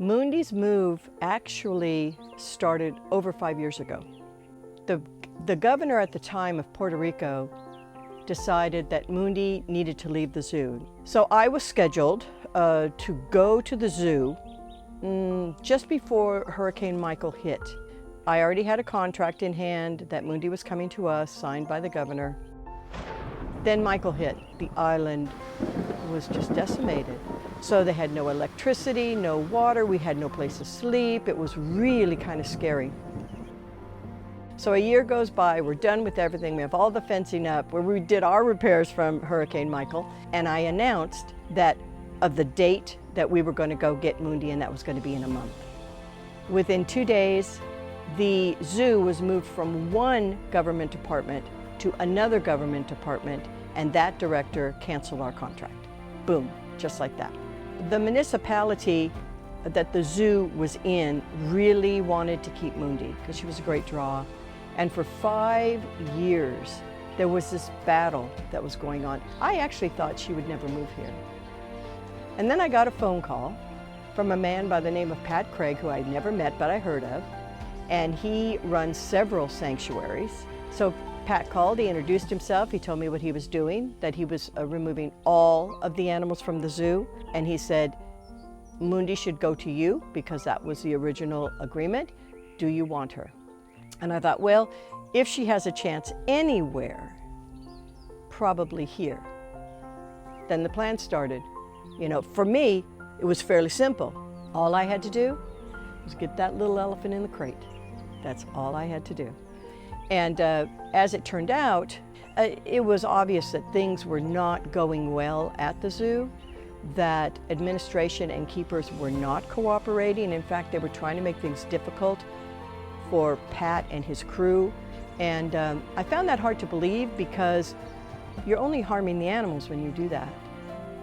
Mundi's move actually started over 5 years ago. The governor at the time of Puerto Rico decided that Mundi needed to leave the zoo. So I was scheduled to go to the zoo just before Hurricane Michael hit. I already had a contract in hand that Mundi was coming to us, signed by the governor. Then Michael hit. The island was just decimated. So they had no electricity, no water, we had no place to sleep. It was really kind of scary. So a year goes by, we're done with everything, we have all the fencing up, where we did our repairs from Hurricane Michael, and I announced that of the date that we were going to go get Mundi, and that was going to be in a month. Within 2 days, the zoo was moved from one government department to another government department, and that director canceled our contract. Boom, just like that. The municipality that the zoo was in really wanted to keep Mundi because she was a great draw. And for 5 years, there was this battle that was going on. I actually thought she would never move here. And then I got a phone call from a man by the name of Pat Craig, who I'd never met, but I heard of. And he runs several sanctuaries. So Pat called, he introduced himself, he told me what he was doing, that he was removing all of the animals from the zoo. And he said, Mundi should go to you because that was the original agreement. Do you want her? And I thought, well, if she has a chance anywhere, probably here. Then the plan started. You know, for me, it was fairly simple. All I had to do was get that little elephant in the crate. That's all I had to do. And as it turned out, it was obvious that things were not going well at the zoo, that administration and keepers were not cooperating. In fact, they were trying to make things difficult for Pat and his crew. And I found that hard to believe because you're only harming the animals when you do that.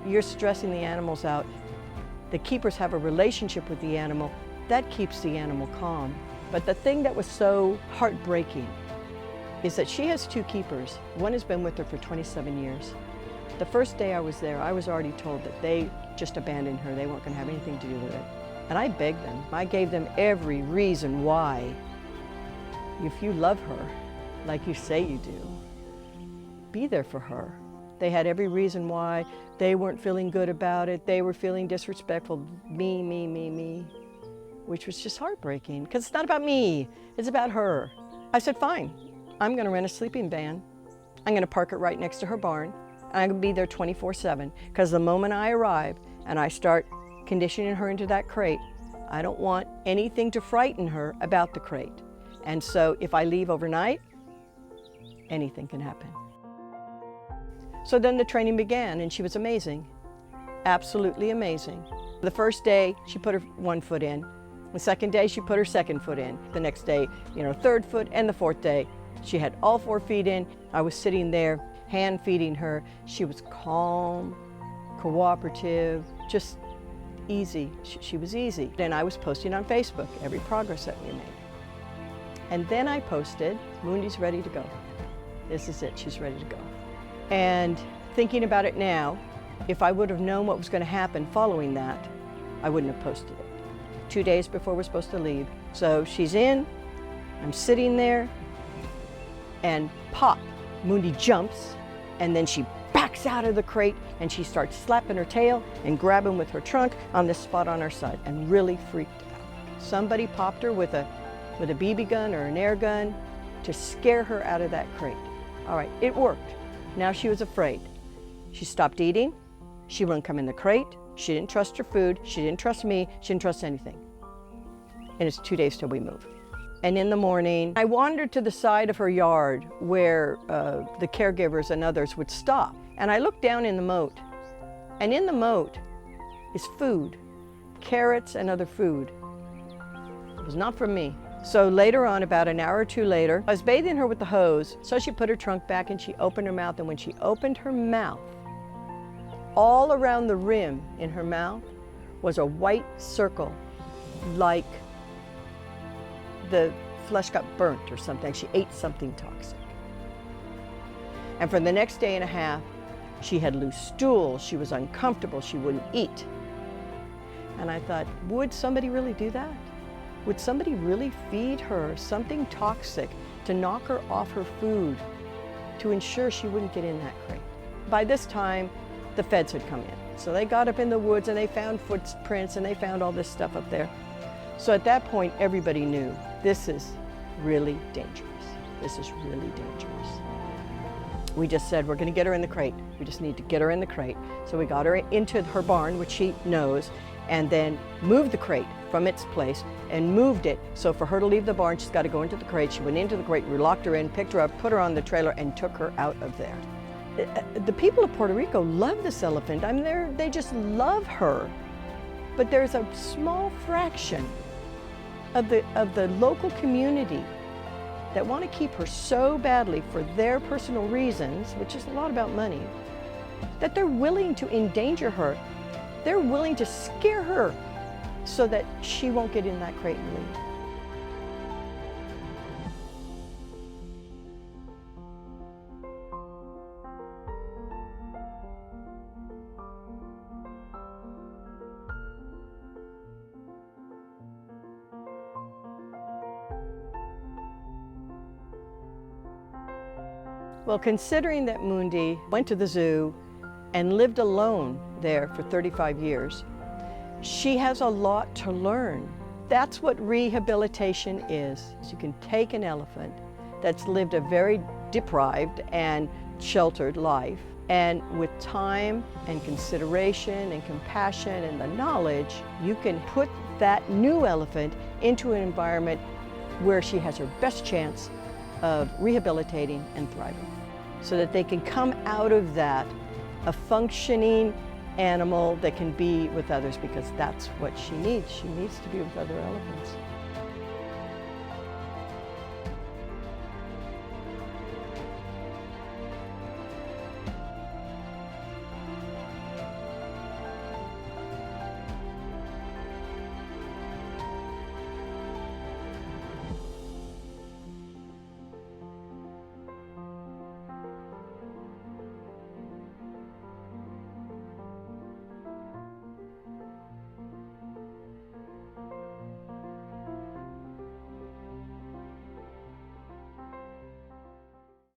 You're stressing the animals out. The keepers have a relationship with the animal. That keeps the animal calm. But the thing that was so heartbreaking is that she has 2 keepers. One has been with her for 27 years. The first day I was there, I was already told that they just abandoned her. They weren't going to have anything to do with it. And I begged them. I gave them every reason why. If you love her, like you say you do, be there for her. They had every reason why. They weren't feeling good about it. They were feeling disrespectful. Me, which was just heartbreaking because it's not about me. It's about her. I said, fine. I'm going to rent a sleeping van. I'm going to park it right next to her barn. And I'm going to be there 24/7 because the moment I arrive and I start conditioning her into that crate, I don't want anything to frighten her about the crate. And so if I leave overnight, anything can happen. So then the training began and she was amazing, absolutely amazing. The first day she put her 1 foot in. The second day she put her 2nd foot in. The next day, 3rd foot, and the 4th day she had all 4 feet in. I was sitting there hand feeding her. She was calm, cooperative, just easy. She was easy. And I was posting on Facebook every progress that we made. And then I posted, Mundi's ready to go. This is it, she's ready to go. And thinking about it now, if I would have known what was going to happen following that, I wouldn't have posted it. 2 days before we're supposed to leave. So she's in, I'm sitting there, and pop, Mundi jumps, and then she backs out of the crate and she starts slapping her tail and grabbing with her trunk on this spot on her side and really freaked out. Somebody popped her with a BB gun or an air gun to scare her out of that crate. All right, it worked. Now she was afraid. She stopped eating. She wouldn't come in the crate. She didn't trust her food. She didn't trust me. She didn't trust anything. And it's 2 days till we move. And in the morning, I wandered to the side of her yard where the caregivers and others would stop. And I looked down in the moat. And in the moat is food, carrots and other food. It was not from me. So later on, about an hour or 2 later, I was bathing her with the hose. So she put her trunk back and she opened her mouth. And when she opened her mouth, all around the rim in her mouth was a white circle, like the flesh got burnt or something. She ate something toxic. And for the next day and a half, she had loose stools. She was uncomfortable. She wouldn't eat. And I thought, would somebody really do that? Would somebody really feed her something toxic to knock her off her food to ensure she wouldn't get in that crate? By this time, the feds had come in. So they got up in the woods and they found footprints and they found all this stuff up there. So at that point, everybody knew this is really dangerous. This is really dangerous. We just said, we're going to get her in the crate. We just need to get her in the crate. So we got her into her barn, which she knows, and then moved the crate from its place and moved it. So for her to leave the barn, she's got to go into the crate. She went into the crate, we locked her in, picked her up, put her on the trailer, and took her out of there. The people of Puerto Rico love this elephant. I mean, they just love her. But there's a small fraction of the local community that want to keep her so badly for their personal reasons, which is a lot about money, that they're willing to endanger her. They're willing to scare her so that she won't get in that crate and leave. Well, considering that Mundi went to the zoo and lived alone there for 35 years, she has a lot to learn. That's what rehabilitation is. You can take an elephant that's lived a very deprived and sheltered life, and with time and consideration and compassion and the knowledge, you can put that new elephant into an environment where she has her best chance of rehabilitating and thriving, so that they can come out of that a functioning animal that can be with others, because that's what she needs. She needs to be with other elephants.